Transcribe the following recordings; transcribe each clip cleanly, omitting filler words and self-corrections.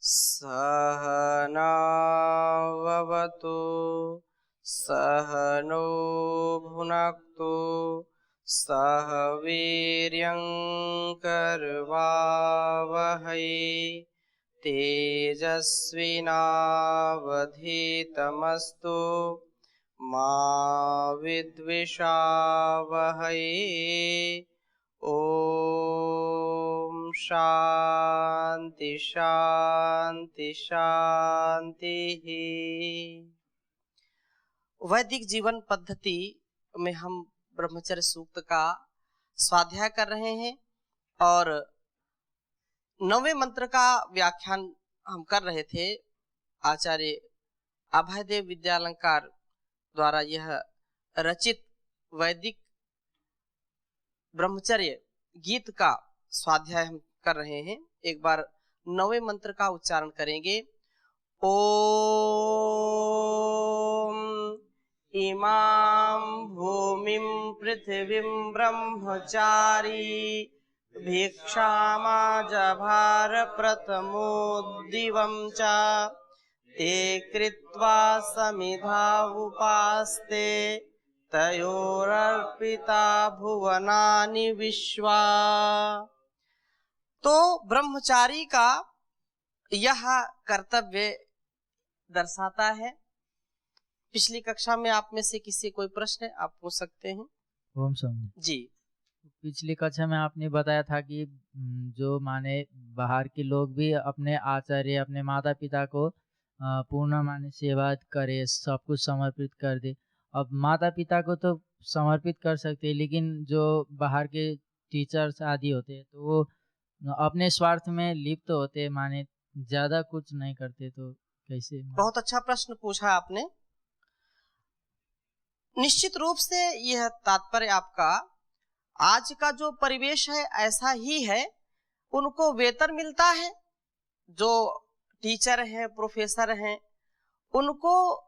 सहनाववतु सहनो भुनक्तु सह वीर्यं करवावहै तेजस्विनावधीतमस्तु मा विद्विषावहै। ओम शांति शांति शांति। वैदिक जीवन पद्धति में हम ब्रह्मचर्य सूक्त का स्वाध्याय कर रहे हैं और 9वें मंत्र का व्याख्यान हम कर रहे थे। आचार्य अभयदेव विद्यालंकार द्वारा यह रचित वैदिक ब्रह्मचर्य गीत का स्वाध्याय हम कर रहे हैं। एक बार 9वें मंत्र का उच्चारण करेंगे। ओम इमां भूमिं पृथिवीं ब्रह्मचारी भिक्षामाजभार प्रथमोद्दिवं च ते कृत्वा समिधा उपास्ते तयोरर्पिता भुवनानि विश्वा। तो ब्रह्मचारी का यह कर्तव्य दर्शाता है। पिछली कक्षा में आप में से किसी कोई प्रश्न आप पूछ सकते हैं। ओम स्वामी जी, पिछली कक्षा में आपने बताया था कि जो माने बाहर के लोग भी अपने आचार्य अपने माता पिता को पूर्ण माने सेवा करे, सब कुछ समर्पित कर दे। अब माता पिता को तो समर्पित कर सकते हैं, लेकिन जो बाहर के टीचर्स आदि होते हैं तो वो अपने स्वार्थ में लिप्त होते हैं, माने ज्यादा कुछ नहीं करते, तो कैसे? बहुत अच्छा प्रश्न पूछा आपने। निश्चित रूप से यह तात्पर्य आपका आज का जो परिवेश है ऐसा ही है। उनको वेतन मिलता है, जो टीचर हैं प्रोफेसर हैं, उनको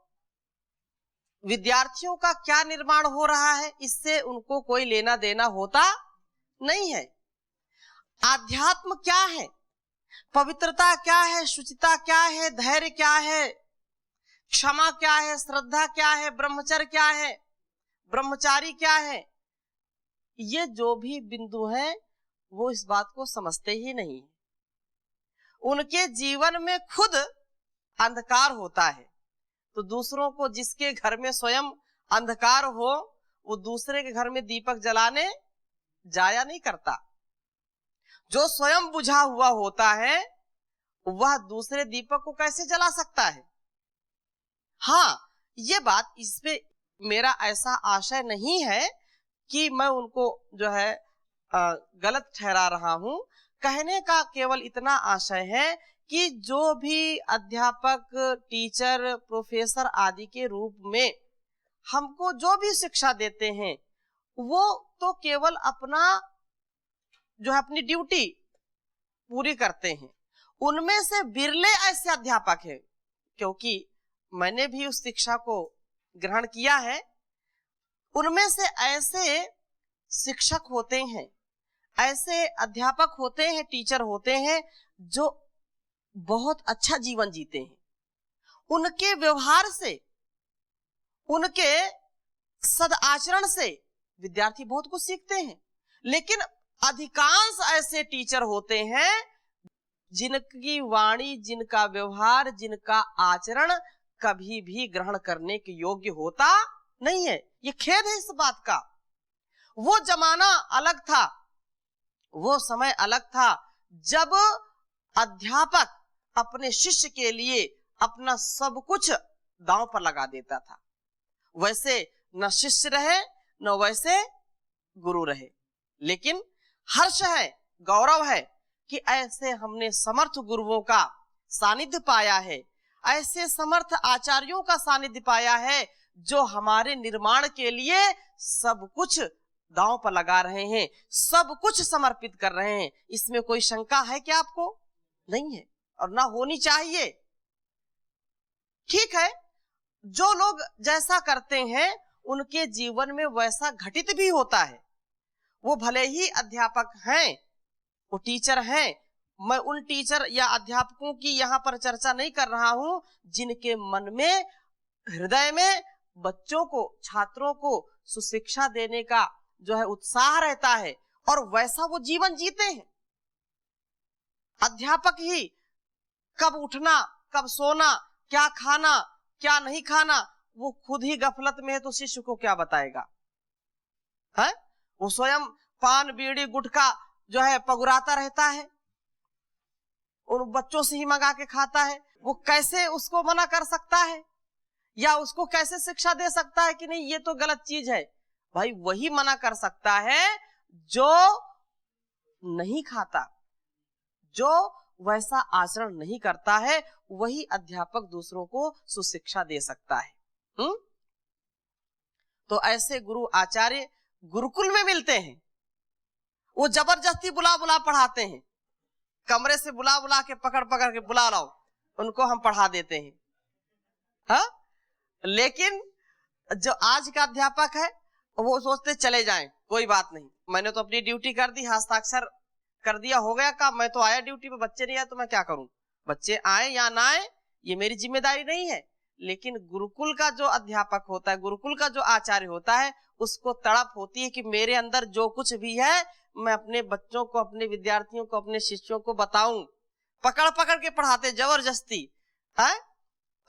विद्यार्थियों का क्या निर्माण हो रहा है इससे उनको कोई लेना देना होता नहीं है। आध्यात्म क्या है, पवित्रता क्या है, शुचिता क्या है, धैर्य क्या है, क्षमा क्या है, श्रद्धा क्या है, ब्रह्मचर्य क्या है, ब्रह्मचारी क्या है, ये जो भी बिंदु हैं वो इस बात को समझते ही नहीं। उनके जीवन में खुद अंधकार होता है, तो दूसरों को, जिसके घर में स्वयं अंधकार हो वो दूसरे के घर में दीपक जलाने जाया नहीं करता। जो स्वयं बुझा हुआ होता है वह दूसरे दीपक को कैसे जला सकता है। हाँ, ये बात, इस पे मेरा ऐसा आशय नहीं है कि मैं उनको जो है गलत ठहरा रहा हूं। कहने का केवल इतना आशय है कि जो भी अध्यापक, टीचर, प्रोफेसर आदि के रूप में हमको जो भी शिक्षा देते हैं वो तो केवल अपना जो है अपनी ड्यूटी पूरी करते हैं। उनमें से बिरले ऐसे अध्यापक हैं, क्योंकि मैंने भी उस शिक्षा को ग्रहण किया है। उनमें से ऐसे शिक्षक होते हैं, ऐसे अध्यापक होते हैं, टीचर होते हैं जो बहुत अच्छा जीवन जीते हैं। उनके व्यवहार से, उनके सदाचरण से विद्यार्थी बहुत कुछ सीखते हैं। लेकिन अधिकांश ऐसे टीचर होते हैं जिनकी वाणी, जिनका व्यवहार, जिनका आचरण कभी भी ग्रहण करने के योग्य होता नहीं है। ये खेद है इस बात का। वो जमाना अलग था, वो समय अलग था जब अध्यापक अपने शिष्य के लिए अपना सब कुछ दांव पर लगा देता था। वैसे न शिष्य रहे न वैसे गुरु रहे। लेकिन हर्ष है, गौरव है कि ऐसे हमने समर्थ गुरुओं का सानिध्य पाया है, ऐसे समर्थ आचार्यों का सानिध्य पाया है जो हमारे निर्माण के लिए सब कुछ दांव पर लगा रहे हैं, सब कुछ समर्पित कर रहे हैं। इसमें कोई शंका है क्या आपको? नहीं है, और ना होनी चाहिए। ठीक है, जो लोग जैसा करते हैं उनके जीवन में वैसा घटित भी होता है। वो भले ही अध्यापक हैं, वो टीचर हैं, मैं उन टीचर या अध्यापकों की यहाँ पर चर्चा नहीं कर रहा हूं जिनके मन में, हृदय में बच्चों को, छात्रों को सुशिक्षा देने का जो है उत्साह रहता है और वैसा वो जीवन जीते हैं। अध्यापक ही कब उठना, कब सोना, क्या खाना, क्या नहीं खाना, वो खुद ही गफलत में है तो शिष्य को क्या बताएगा? है वो स्वयं पान बीड़ी गुटखा जो है पगुराता रहता है, उन बच्चों से ही मंगा के खाता है। वो कैसे उसको मना कर सकता है या उसको कैसे शिक्षा दे सकता है कि नहीं ये तो गलत चीज है? भाई वही मना कर सकता है जो नहीं खाता, जो वैसा आचरण नहीं करता है, वही अध्यापक दूसरों को सुशिक्षा दे सकता है। तो ऐसे गुरु आचार्य गुरुकुल में मिलते हैं, वो जबरदस्ती बुला बुला पढ़ाते हैं, कमरे से बुला बुला के पकड़ पकड़ के बुला लाओ, उनको हम पढ़ा देते हैं। हाँ, लेकिन जो आज का अध्यापक है वो सोचते चले जाएं, कोई बात नहीं, मैंने तो अपनी ड्यूटी कर दी, हस्ताक्षर कर दिया, हो गया काम, मैं तो आया ड्यूटी पे, बच्चे नहीं आए तो मैं क्या करूं? बच्चे आए या ना आए ये मेरी जिम्मेदारी नहीं है। लेकिन गुरुकुल का जो अध्यापक होता है, गुरुकुल का जो आचार्य होता है, उसको तड़प होती है कि मेरे अंदर जो कुछ भी है मैं अपने बच्चों को, अपने विद्यार्थियों को, अपने शिष्यों को बताऊं। पकड़ पकड़ के पढ़ाते जबरदस्ती है,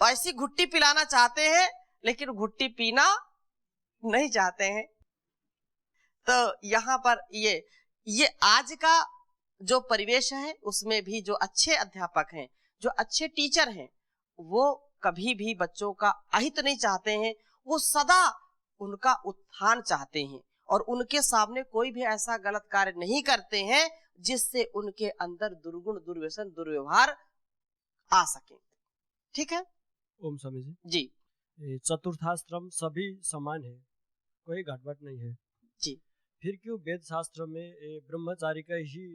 ऐसी घुट्टी पिलाना चाहते हैं लेकिन घुट्टी पीना नहीं चाहते हैं। तो यहाँ पर ये आज का जो परिवेश है उसमें भी जो अच्छे अध्यापक हैं, जो अच्छे टीचर हैं, वो कभी भी बच्चों का अहित नहीं चाहते हैं, वो सदा उनका उत्थान चाहते हैं और उनके सामने कोई भी ऐसा गलत कार्य नहीं करते हैं जिससे उनके अंदर दुर्गुण, दुर्व्यसन, दुर्व्यवहार आ सके। ठीक है ओम स्वामी जी। जी चतुर्थाश्रम सभी समान है, कोई घटबट नहीं है जी। फिर क्यों वेद शास्त्र में ब्रह्मचारी का ही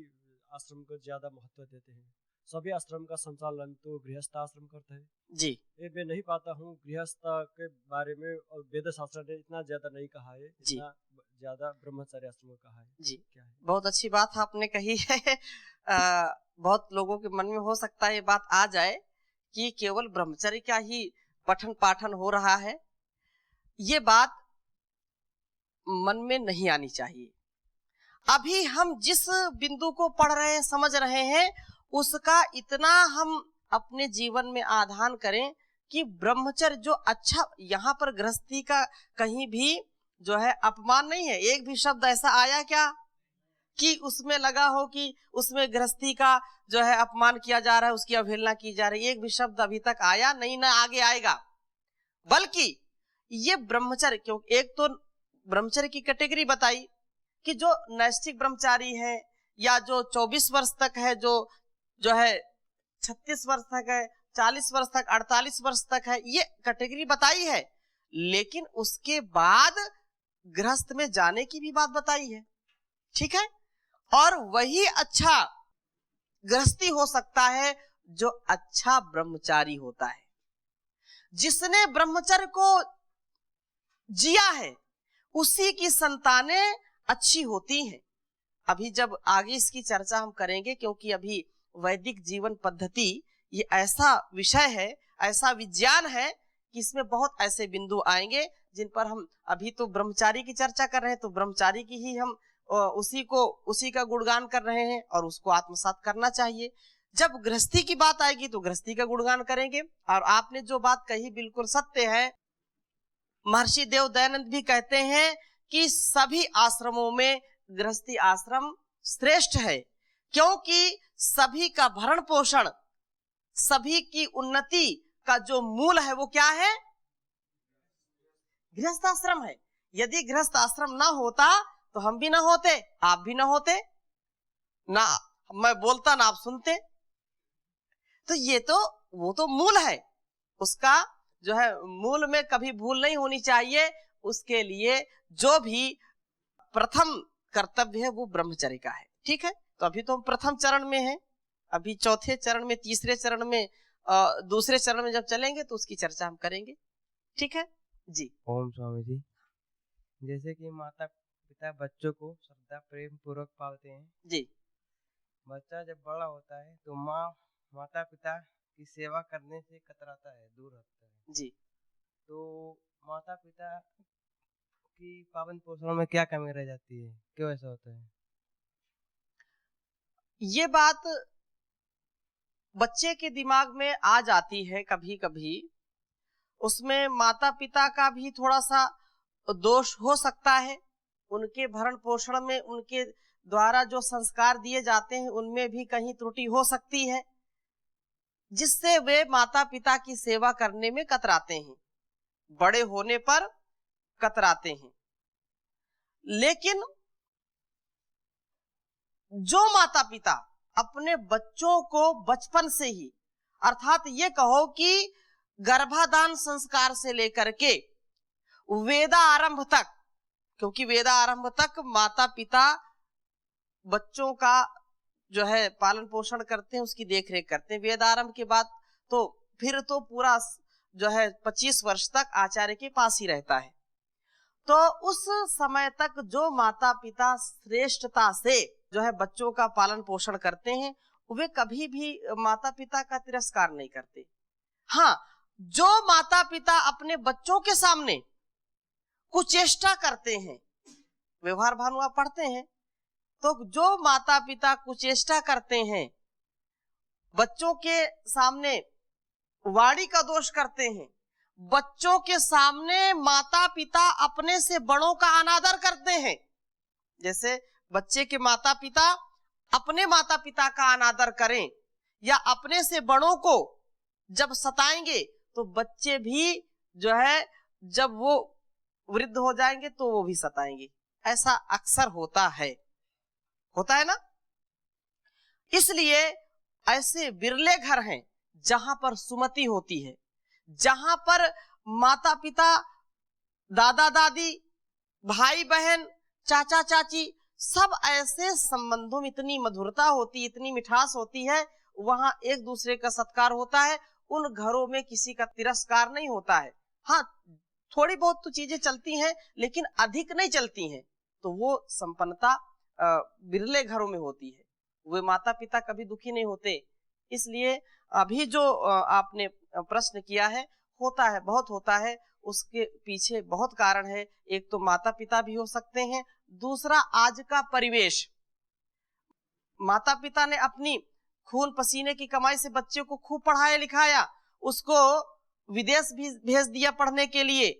आश्रम को ज्यादा महत्व देते हैं? सभी आश्रम का संचालन तो गृहस्थ आश्रम करता है जी। मैं नहीं पाता हूँ गृहस्थ के बारे में, और वेद शास्त्र ने इतना ज्यादा नहीं कहा है, इतना ज्यादा ब्रह्मचारी आश्रम को कहा है जी। क्या है? बहुत अच्छी बात आपने कही है। बहुत लोगों के मन में हो सकता है ये बात आ जाए कि केवल ब्रह्मचर्य का ही पठन पाठन हो रहा है। ये बात मन में नहीं आनी चाहिए। अभी हम जिस बिंदु को पढ़ रहे हैं, समझ रहे हैं, उसका इतना हम अपने जीवन में आधान करें कि ब्रह्मचर्य जो अच्छा, यहाँ पर गृहस्थी का कहीं भी जो है अपमान नहीं है। एक भी शब्द ऐसा आया क्या कि उसमें लगा हो कि उसमें गृहस्थी का जो है अपमान किया जा रहा है, उसकी अवहेलना की जा रही है? एक भी शब्द अभी तक आया नहीं, ना आगे आएगा। बल्कि ये ब्रह्मचर्य, क्योंकि एक तो ब्रह्मचर्य की कैटेगरी बताई कि जो नैष्ठिक ब्रह्मचारी है या जो 24 वर्ष तक है, जो है 36 वर्ष तक है, 40 वर्ष तक, 48 वर्ष तक है, ये कैटेगरी बताई है। लेकिन उसके बाद गृहस्थ में जाने की भी बात बताई है। ठीक है, और वही अच्छा गृहस्थी हो सकता है जो अच्छा ब्रह्मचारी होता है, जिसने ब्रह्मचर्य को जिया है, उसी की संतानें अच्छी होती हैं। अभी जब आगे इसकी चर्चा हम करेंगे, क्योंकि अभी वैदिक जीवन पद्धति ये ऐसा विषय है, ऐसा विज्ञान है कि इसमें बहुत ऐसे बिंदु आएंगे जिन पर हम, अभी तो ब्रह्मचारी की चर्चा कर रहे हैं तो ब्रह्मचारी की ही हम उसी का गुणगान कर रहे हैं और उसको आत्मसात करना चाहिए। जब गृहस्थी की बात आएगी तो गृहस्थी का गुणगान करेंगे। और आपने जो बात कही बिल्कुल सत्य है। महर्षि देव दयानंद भी कहते हैं कि सभी आश्रमों में गृहस्थी आश्रम श्रेष्ठ है, क्योंकि सभी का भरण पोषण, सभी की उन्नति का जो मूल है वो क्या है? गृहस्थ आश्रम है। यदि गृहस्थ आश्रम ना होता तो हम भी ना होते, आप भी ना होते, ना मैं बोलता ना आप सुनते। तो ये तो वो तो मूल है, उसका जो है मूल में कभी भूल नहीं होनी चाहिए। उसके लिए जो भी प्रथम कर्तव्य है वो ब्रह्मचर्य का है। ठीक है, तो अभी तो हम प्रथम चरण में हैं, अभी चौथे चरण में, तीसरे चरण में, दूसरे चरण में जब चलेंगे तो उसकी चर्चा हम करेंगे। ठीक है जी। ओम स्वामी जी। जैसे कि माता पिता बच्चों को श्रद्धा प्रेम पूर्वक पालते हैं, जी बच्चा जब बड़ा होता है तो माता पिता की सेवा करने से कतराता है, दूर हटता है। जी। तो माता पिता की पालन पोषण में क्या कमी रह जाती है, क्यों ऐसा होता है? ये बात बच्चे के दिमाग में आ जाती है कभी कभी, उसमें माता पिता का भी थोड़ा सा दोष हो सकता है। उनके भरण पोषण में उनके द्वारा जो संस्कार दिए जाते हैं उनमें भी कहीं त्रुटि हो सकती है, जिससे वे माता पिता की सेवा करने में कतराते हैं, बड़े होने पर कतराते हैं। लेकिन जो माता पिता अपने बच्चों को बचपन से ही, अर्थात ये कहो कि गर्भाधान संस्कार से लेकर के वेदारंभ तक, क्योंकि वेदारंभ तक माता पिता बच्चों का जो है पालन पोषण करते हैं, उसकी देखरेख करते हैं। वेदारंभ के बाद तो फिर तो पूरा जो है 25 वर्ष तक आचार्य के पास ही रहता है। तो उस समय तक जो माता पिता श्रेष्ठता से जो है बच्चों का पालन पोषण करते हैं, वे कभी भी माता पिता का तिरस्कार नहीं करते। हाँ, जो माता पिता अपने बच्चों के सामने कुचेष्टा करते हैं, व्यवहार भानु आप पढ़ते हैं, तो जो माता पिता कुचेष्टा करते हैं, बच्चों के सामने वाणी का दोष करते हैं, बच्चों के सामने माता पिता अपने से बड़ों का अनादर करते हैं, जैसे बच्चे के माता पिता अपने माता पिता का अनादर करें या अपने से बड़ों को जब सताएंगे तो बच्चे भी जो है जब वो वृद्ध हो जाएंगे तो वो भी सताएंगे। ऐसा अक्सर होता है ना। इसलिए ऐसे बिरले घर हैं जहां पर सुमति होती है, जहां पर माता पिता, दादा दादी, भाई बहन, चाचा चाची, सब ऐसे संबंधों में इतनी मधुरता होती, इतनी मिठास होती है, वहां एक दूसरे का सत्कार होता है। उन घरों में किसी का तिरस्कार नहीं होता है। हाँ, थोड़ी बहुत तो चीजें चलती हैं लेकिन अधिक नहीं चलती हैं, तो वो संपन्नता बिरले घरों में होती है। वे माता पिता कभी दुखी नहीं होते। इसलिए अभी जो आपने प्रश्न किया है, होता है, बहुत होता है, उसके पीछे बहुत कारण है। एक तो माता पिता भी हो सकते हैं, दूसरा आज का परिवेश। माता पिता ने अपनी खून पसीने की कमाई से बच्चे को खूब पढ़ाया लिखाया, उसको विदेश भी भेज दिया पढ़ने के लिए,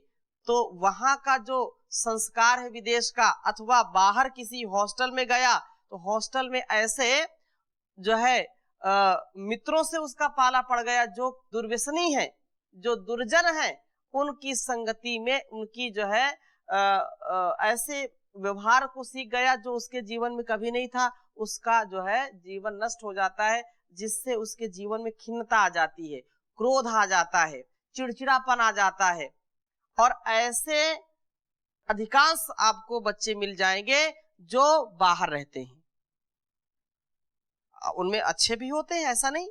तो वहां का जो संस्कार है विदेश का, अथवा बाहर किसी हॉस्टल में गया तो हॉस्टल में ऐसे जो है मित्रों से उसका पाला पड़ गया जो दुर्व्यसनी है, जो दुर्जन है, उनकी संगति में उनकी जो है ऐसे व्यवहार को सीख गया जो उसके जीवन में कभी नहीं था। उसका जो है जीवन नष्ट हो जाता है, जिससे उसके जीवन में खिन्नता आ जाती है, क्रोध आ जाता है, चिड़चिड़ापन आ जाता है। और ऐसे अधिकांश आपको बच्चे मिल जाएंगे जो बाहर रहते हैं। उनमें अच्छे भी होते हैं, ऐसा नहीं,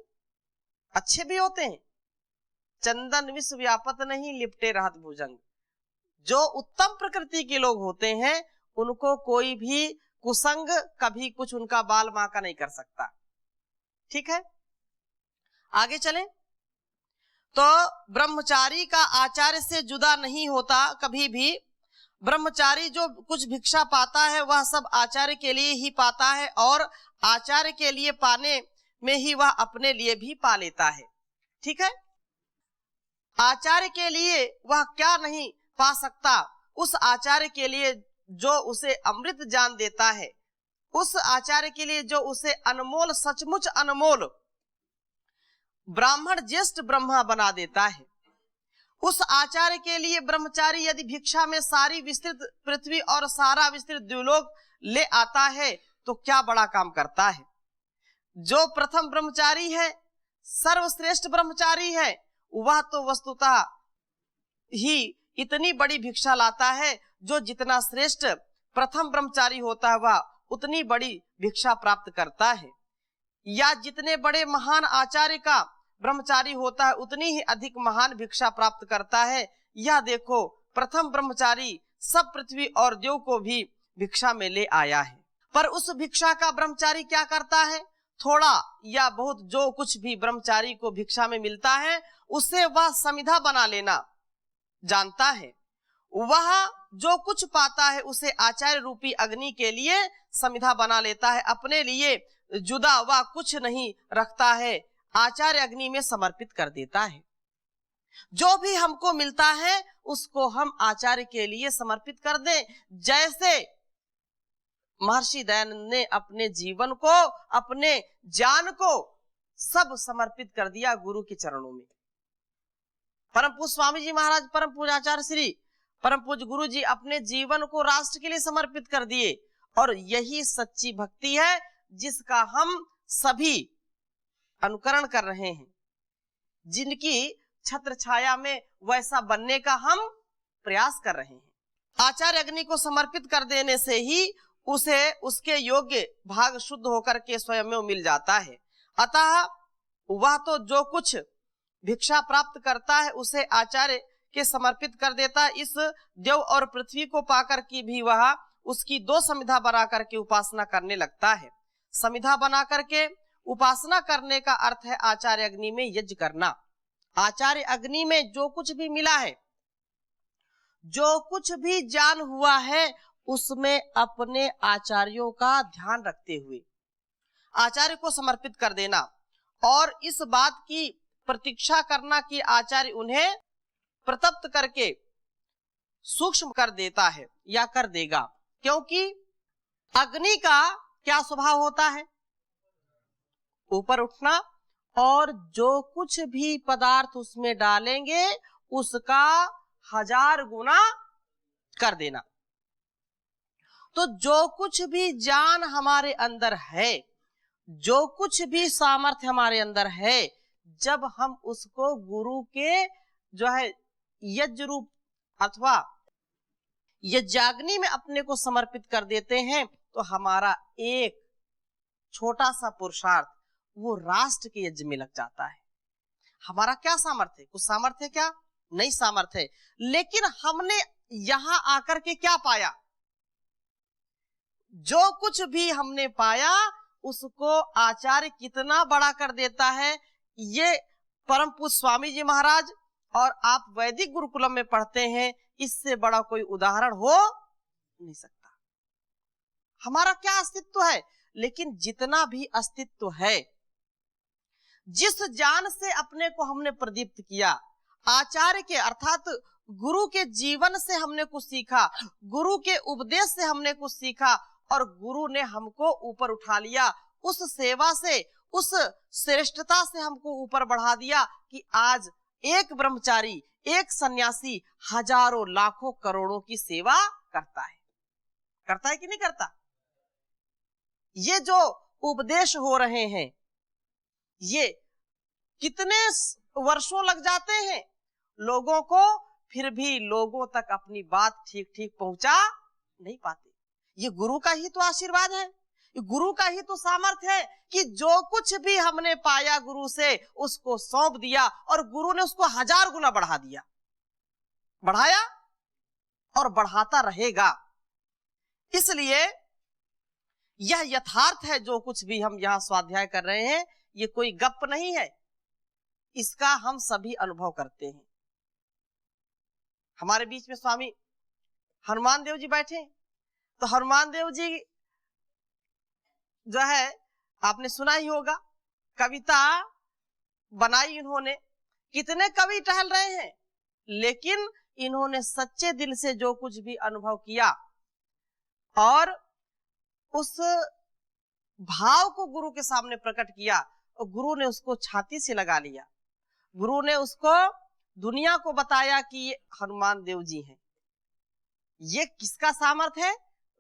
अच्छे भी होते हैं। चंदन विश्व व्यापत नहीं, लिपटे रहत भुजंग। जो उत्तम प्रकृति के लोग होते हैं उनको कोई भी कुसंग कभी कुछ उनका बाल बांका नहीं कर सकता। ठीक है, आगे चलें। तो ब्रह्मचारी का आचार्य से जुदा नहीं होता कभी भी। ब्रह्मचारी जो कुछ भिक्षा पाता है वह सब आचार्य के लिए ही पाता है, और आचार्य के लिए पाने में ही वह अपने लिए भी पा लेता है। ठीक है, आचार्य के लिए वह क्या नहीं पा सकता, उस आचार्य के लिए जो उसे अमृत जान देता है, उस आचार्य के लिए जो उसे अनमोल, सचमुच अनमोल ब्राह्मण ज्येष्ठ ब्रह्मा बना देता है, उस आचार्य के लिए ब्रह्मचारी यदि भिक्षा में सारी विस्तृत पृथ्वी और सारा विस्तृत द्युलोक ले आता है तो क्या बड़ा काम करता है। जो प्रथम ब्रह्मचारी है, सर्वश्रेष्ठ ब्रह्मचारी है, वह तो वस्तुतः ही इतनी बड़ी भिक्षा लाता है, जो जितना श्रेष्ठ प्रथम ब्रह्मचारी होता है वह उतनी बड़ी भिक्षा प्राप्त करता है, या जितने बड़े महान आचार्य का ब्रह्मचारी होता है उतनी ही अधिक महान भिक्षा प्राप्त करता है। यह देखो, प्रथम ब्रह्मचारी सब पृथ्वी और देव को भी भिक्षा में ले आया है, पर उस भिक्षा का ब्रह्मचारी क्या करता है, थोड़ा या बहुत जो कुछ भी ब्रह्मचारी को भिक्षा में मिलता है उसे वह समिधा बना लेना जानता है। वह जो कुछ पाता है उसे आचार्य रूपी अग्नि के लिए समिधा बना लेता है, अपने लिए जुदा वह कुछ नहीं रखता है, आचार्य अग्नि में समर्पित कर देता है। जो भी हमको मिलता है उसको हम आचार्य के लिए समर्पित कर दें, जैसे महर्षि दयानंद ने अपने जीवन को, अपने ज्ञान को सब समर्पित कर दिया गुरु के चरणों में। परम पूज्य स्वामी जी महाराज, परम पूज्य आचार्य श्री परम पूज्य गुरु जी अपने जीवन को राष्ट्र के लिए समर्पित कर दिए, और यही सच्ची भक्ति है जिसका हम सभी अनुकरण कर रहे हैं, जिनकी छत्र छाया में वैसा बनने का हम प्रयास कर रहे हैं। आचार्य अग्नि को समर्पित कर देने से ही उसे उसके योग्य भाग शुद्ध होकर के स्वयं में मिल जाता है। अतः वह तो जो कुछ भिक्षा प्राप्त करता है उसे आचार्य के समर्पित कर देता है। इस देव और पृथ्वी को पाकर के भी वह उसकी दो समिधा बना करके उपासना करने लगता है। समिधा बना करके उपासना करने का अर्थ है आचार्य अग्नि में यज्ञ करना। आचार्य अग्नि में जो कुछ भी मिला है, जो कुछ भी ज्ञान हुआ है, उसमें अपने आचार्यों का ध्यान रखते हुए आचार्य को समर्पित कर देना, और इस बात की प्रतीक्षा करना कि आचार्य उन्हें प्रतप्त करके सूक्ष्म कर देता है या कर देगा। क्योंकि अग्नि का क्या स्वभाव होता है? ऊपर उठना, और जो कुछ भी पदार्थ उसमें डालेंगे उसका 1000 गुना कर देना। तो जो कुछ भी ज्ञान हमारे अंदर है, जो कुछ भी सामर्थ्य हमारे अंदर है, जब हम उसको गुरु के जो है यज्ञ रूप अथवा यज्ञाग्नि में अपने को समर्पित कर देते हैं, तो हमारा एक छोटा सा पुरुषार्थ वो राष्ट्र के यज्ञ में लग जाता है। हमारा क्या सामर्थ्य है? कुछ सामर्थ्य क्या? नहीं सामर्थ्य है, लेकिन हमने यहां आकर के क्या पाया? जो कुछ भी हमने पाया उसको आचार्य कितना बड़ा कर देता है, ये परम पूज्य स्वामी जी महाराज और आप वैदिक गुरुकुलम में पढ़ते हैं, इससे बड़ा कोई उदाहरण हो नहीं सकता। हमारा क्या अस्तित्व है? लेकिन जितना भी अस्तित्व है, जिस ज्ञान से अपने को हमने प्रदीप्त किया, आचार्य के अर्थात गुरु के जीवन से हमने कुछ सीखा, गुरु के उपदेश से हमने कुछ सीखा, और गुरु ने हमको ऊपर उठा लिया। उस सेवा से, उस श्रेष्ठता से हमको ऊपर बढ़ा दिया कि आज एक ब्रह्मचारी, एक सन्यासी हजारों लाखों करोड़ों की सेवा करता है कि नहीं करता? ये जो उपदेश हो रहे हैं, ये कितने वर्षों लग जाते हैं लोगों को, फिर भी लोगों तक अपनी बात ठीक ठीक पहुंचा नहीं पाते। ये गुरु का ही तो आशीर्वाद है, ये गुरु का ही तो सामर्थ्य है कि जो कुछ भी हमने पाया गुरु से उसको सौंप दिया, और गुरु ने उसको 1000 गुना बढ़ा दिया, बढ़ाया और बढ़ाता रहेगा। इसलिए यह यथार्थ है, जो कुछ भी हम यहाँ स्वाध्याय कर रहे हैं ये कोई गप नहीं है, इसका हम सभी अनुभव करते हैं। हमारे बीच में स्वामी हनुमान देव जी बैठे, तो हनुमान देव जी जो है आपने सुना ही होगा, कविता बनाई इन्होंने। कितने कवि टहल रहे हैं, लेकिन इन्होंने सच्चे दिल से जो कुछ भी अनुभव किया और उस भाव को गुरु के सामने प्रकट किया, और गुरु ने उसको छाती से लगा लिया। गुरु ने उसको दुनिया को बताया कि ये हनुमान देव जी हैं। ये किसका सामर्थ्य है?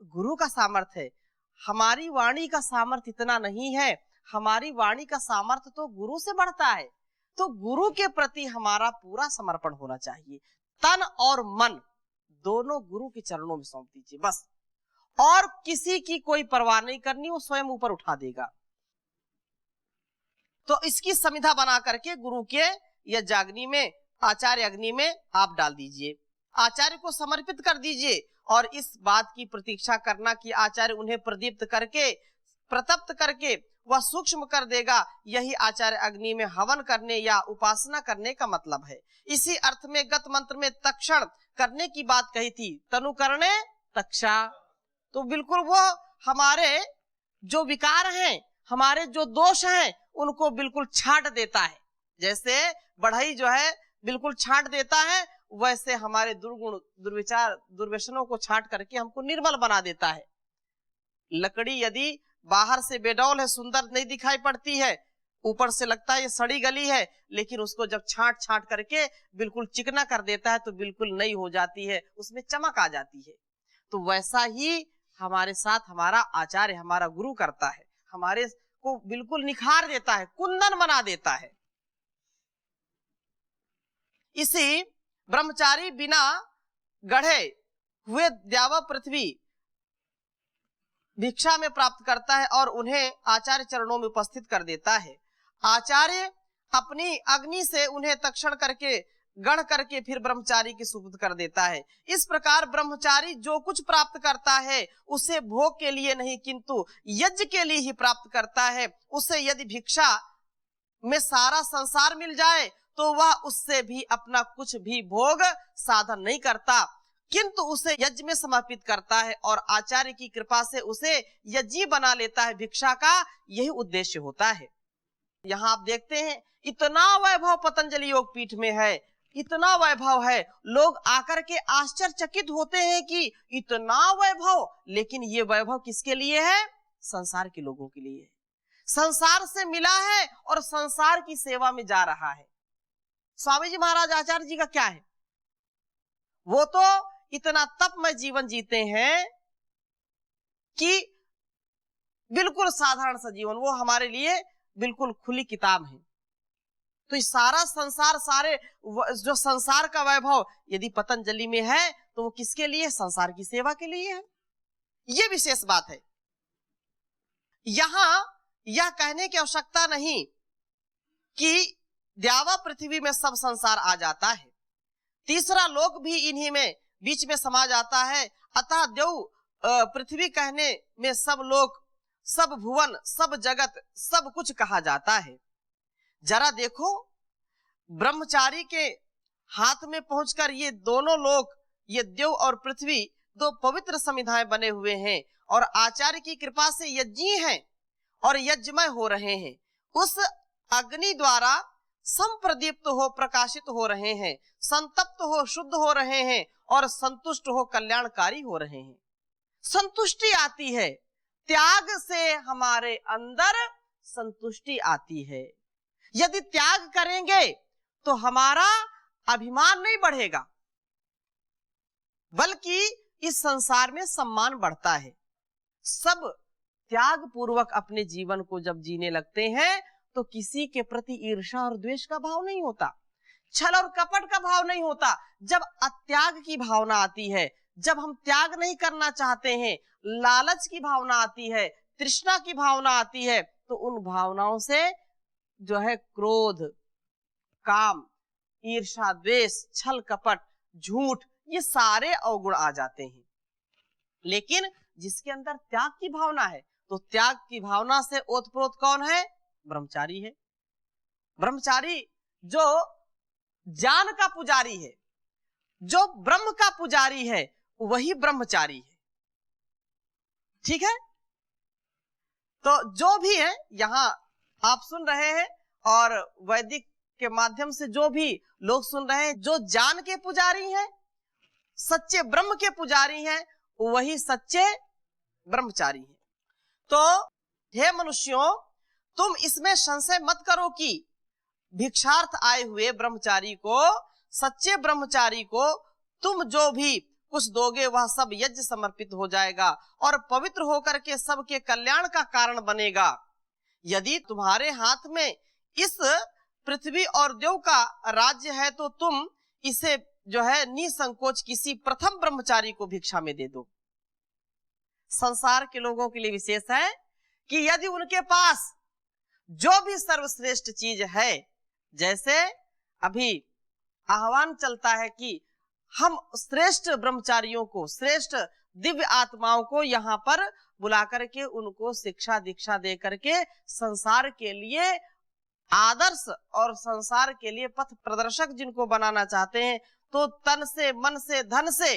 गुरु का सामर्थ्य है। हमारी वाणी का सामर्थ्य इतना नहीं है, हमारी वाणी का सामर्थ्य तो गुरु से बढ़ता है। तो गुरु के प्रति हमारा पूरा समर्पण होना चाहिए, तन और मन दोनों गुरु के चरणों में सौंप दीजिए बस, और किसी की कोई परवाह नहीं करनी, वो स्वयं ऊपर उठा देगा। तो इसकी समिधा बना करके गुरु के यज्ञाग्नि में, आचार्य अग्नि में आप डाल दीजिए, आचार्य को समर्पित कर दीजिए, और इस बात की प्रतीक्षा करना कि आचार्य उन्हें प्रदीप्त करके प्रतप्त करके वह सूक्ष्म कर देगा। यही आचार्य अग्नि में हवन करने या उपासना करने का मतलब है। इसी अर्थ में गत मंत्र में तक्षण करने की बात कही थी, तनु करणे तक्षा। तो बिल्कुल वो हमारे जो विकार हैं, हमारे जो दोष हैं, उनको बिल्कुल छांट देता है। जैसे बढ़ई जो है बिल्कुल छांट देता है, वैसे हमारे दुर्गुण, दुर्विचार, दुर्व्यसनों को छांट करके हमको निर्मल बना देता है। लकड़ी यदि बाहर से बेडौल है, सुंदर नहीं दिखाई पड़ती है, ऊपर से लगता है ये सड़ी गली है, लेकिन उसको जब छांट छांट करके बिल्कुल चिकना कर देता है तो बिल्कुल नई हो जाती है, उसमें चमक आ जाती है। तो वैसा ही हमारे साथ हमारा आचार्य, हमारा गुरु करता है, हमारे को बिल्कुल निखार देता है, कुंदन बना देता है। इसी ब्रह्मचारी बिना गढ़े हुए द्यावा पृथ्वी भिक्षा में प्राप्त करता है और उन्हें आचार्य चरणों में उपस्थित कर देता है। आचार्य अपनी अग्नि से उन्हें तक्षण करके गढ़ करके फिर ब्रह्मचारी की सुपुर्द कर देता है। इस प्रकार ब्रह्मचारी जो कुछ प्राप्त करता है उसे भोग के लिए नहीं किंतु यज्ञ के लिए ही प्राप्त करता है। उसे यदि भिक्षा में सारा संसार मिल जाए तो वह उससे भी अपना कुछ भी भोग साधन नहीं करता, किंतु उसे यज्ञ में समर्पित करता है और आचार्य की कृपा से उसे यज्ञी बना लेता है। भिक्षा का यही उद्देश्य होता है। यहाँ आप देखते हैं इतना वैभव पतंजलि योग पीठ में है, इतना वैभव है, लोग आकर के आश्चर्यचकित होते हैं कि इतना वैभव, लेकिन ये वैभव किसके लिए है? संसार के लोगों के लिए है। संसार से मिला है और संसार की सेवा में जा रहा है। स्वामी जी महाराज आचार्य जी का क्या है? वो तो इतना तपमय जीवन जीते हैं कि बिल्कुल साधारण सा जीवन, वो हमारे लिए बिल्कुल खुली किताब है। तो इस सारा संसार, सारे जो संसार का वैभव यदि पतंजलि में है तो वो किसके लिए? संसार की सेवा के लिए है। ये विशेष बात है। यहां यह कहने की आवश्यकता नहीं कि द्यावा पृथ्वी में सब संसार आ जाता है, तीसरा लोक भी इन्हीं में बीच में समा जाता है। अतः देव पृथ्वी कहने में सब लोक, सब भुवन, सब जगत, सब कुछ कहा जाता है। जरा देखो, ब्रह्मचारी के हाथ में पहुंचकर ये दोनों लोक, ये देव और पृथ्वी, दो पवित्र समिधाएं बने हुए हैं और आचार्य की कृपा से यज्ञी हैं और यज्ञमय हो रहे हैं। उस अग्नि द्वारा संप्रदीप्त हो, प्रकाशित हो रहे हैं, संतप्त हो, शुद्ध हो रहे हैं और संतुष्ट हो, कल्याणकारी हो रहे हैं। संतुष्टि आती है, त्याग से हमारे अंदर संतुष्टि आती है। यदि त्याग करेंगे तो हमारा अभिमान नहीं बढ़ेगा, बल्कि इस संसार में सम्मान बढ़ता है। सब त्याग पूर्वक अपने जीवन को जब जीने लगते हैं तो किसी के प्रति ईर्ष्या और द्वेष का भाव नहीं होता, छल और कपट का भाव नहीं होता। जब अत्याग की भावना आती है, जब हम त्याग नहीं करना चाहते हैं, लालच की भावना आती है, तृष्णा की भावना आती है, तो उन भावनाओं से जो है क्रोध, काम, ईर्ष्या, द्वेष, छल कपट, झूठ, ये सारे अवगुण आ जाते हैं। लेकिन जिसके अंदर त्याग की भावना है, तो त्याग की भावना से ओतप्रोत कौन है? ब्रह्मचारी है। ब्रह्मचारी जो ज्ञान का पुजारी है, जो ब्रह्म का पुजारी है, वही ब्रह्मचारी है। ठीक है? तो जो भी है, यहां आप सुन रहे हैं और वैदिक के माध्यम से जो भी लोग सुन रहे हैं, जो ज्ञान के पुजारी हैं, सच्चे ब्रह्म के पुजारी हैं, वही सच्चे ब्रह्मचारी हैं। तो हे मनुष्यों, तुम इसमें संशय मत करो कि भिक्षार्थ आए हुए ब्रह्मचारी को, सच्चे ब्रह्मचारी को तुम जो भी कुछ दोगे वह सब यज्ञ समर्पित हो जाएगा और पवित्र होकर के सबके कल्याण का कारण बनेगा। यदि तुम्हारे हाथ में इस पृथ्वी और देव का राज्य है तो तुम इसे जो है निसंकोच किसी प्रथम ब्रह्मचारी को भिक्षा में दे दो। संसार के लोगों के लिए विशेष है कि यदि उनके पास जो भी सर्वश्रेष्ठ चीज है, जैसे अभी आह्वान चलता है कि हम श्रेष्ठ ब्रह्मचारियों को, श्रेष्ठ दिव्य आत्माओं को यहाँ पर बुला करके उनको शिक्षा दीक्षा दे करके संसार के लिए आदर्श और संसार के लिए पथ प्रदर्शक जिनको बनाना चाहते हैं, तो तन से, मन से, धन से,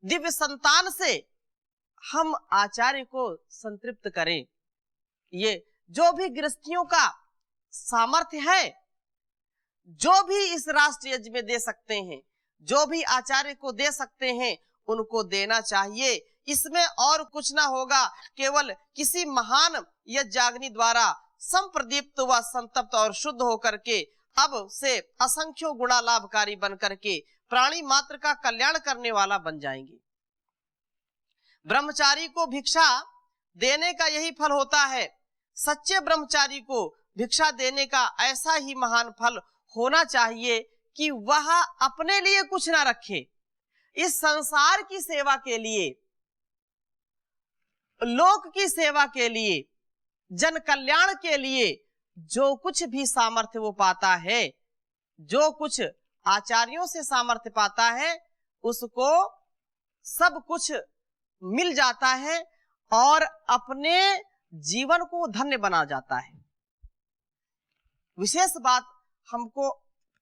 दिव्य संतान से हम आचार्य को संतृप्त करें। ये जो भी गृहस्थियों का सामर्थ्य है, जो भी इस राष्ट्र यज्ञ में दे सकते हैं, जो भी आचार्य को दे सकते हैं, उनको देना चाहिए। इसमें और कुछ ना होगा, केवल किसी महान यज्ञाग्नि द्वारा संप्रदीप्त व संतप्त और शुद्ध होकर के अब से असंख्य गुणा लाभकारी बन करके प्राणी मात्र का कल्याण करने वाला बन जाएंगे। ब्रह्मचारी को भिक्षा देने का यही फल होता है। सच्चे ब्रह्मचारी को भिक्षा देने का ऐसा ही महान फल होना चाहिए कि वह अपने लिए कुछ ना रखे, इस संसार की सेवा के लिए, लोक की सेवा के लिए, जन कल्याण के लिए जो कुछ भी सामर्थ्य वो पाता है, जो कुछ आचार्यों से सामर्थ्य पाता है, उसको सब कुछ मिल जाता है और अपने जीवन को धन्य बना जाता है। विशेष बात हमको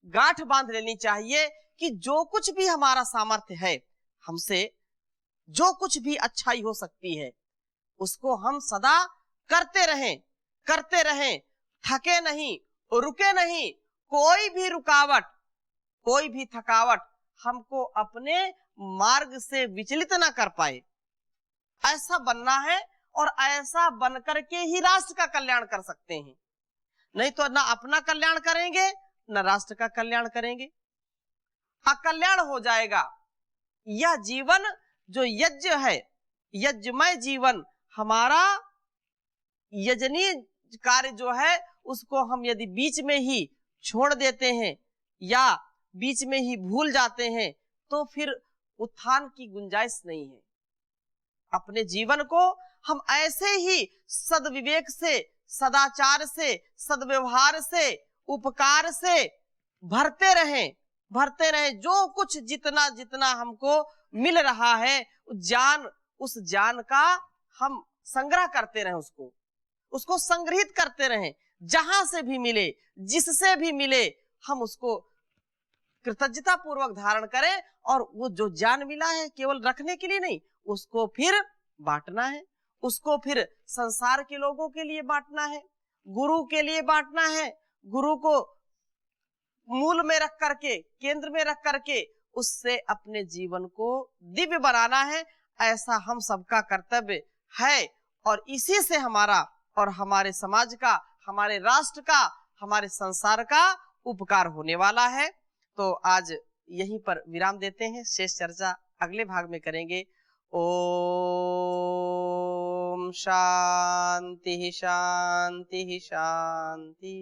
गांठ बांध लेनी चाहिए कि जो कुछ भी हमारा सामर्थ्य है, हमसे जो कुछ भी अच्छाई हो सकती है, उसको हम सदा करते रहें, थके नहीं, रुके नहीं। कोई भी रुकावट, कोई भी थकावट हमको अपने मार्ग से विचलित ना कर पाए। ऐसा बनना है और ऐसा बनकर के ही राष्ट्र का कल्याण कर सकते हैं। नहीं तो ना अपना कल्याण करेंगे, न राष्ट्र का कल्याण करेंगे, अकल्याण हो जाएगा। यह जीवन जो यज्ञ है, यज्ञमय जीवन, हमारा यजनीय कार्य जो है, उसको हम यदि बीच में ही छोड़ देते हैं या बीच में ही भूल जाते हैं, तो फिर उत्थान की गुंजाइश नहीं है। अपने जीवन को हम ऐसे ही सद्विवेक से, सदाचार से, सद्व्यवहार से, उपकार से भरते रहें। जो कुछ जितना जितना हमको मिल रहा है ज्ञान, उस ज्ञान का हम संग्रह करते रहें, उसको संग्रहित करते रहें। जहां से भी मिले, जिससे भी मिले, हम उसको कृतज्ञता पूर्वक धारण करें और वो जो ज्ञान मिला है केवल रखने के लिए नहीं, उसको फिर बांटना है, उसको फिर संसार के लोगों के लिए बांटना है, गुरु के लिए बांटना है। गुरु को मूल में रख करके, केंद्र में रख करके उससे अपने जीवन को दिव्य बनाना है। ऐसा हम सबका कर्तव्य है और इसी से हमारा और हमारे समाज का, हमारे राष्ट्र का, हमारे संसार का उपकार होने वाला है। तो आज यहीं पर विराम देते हैं, शेष चर्चा अगले भाग में करेंगे। ओम शांति शांति शांति।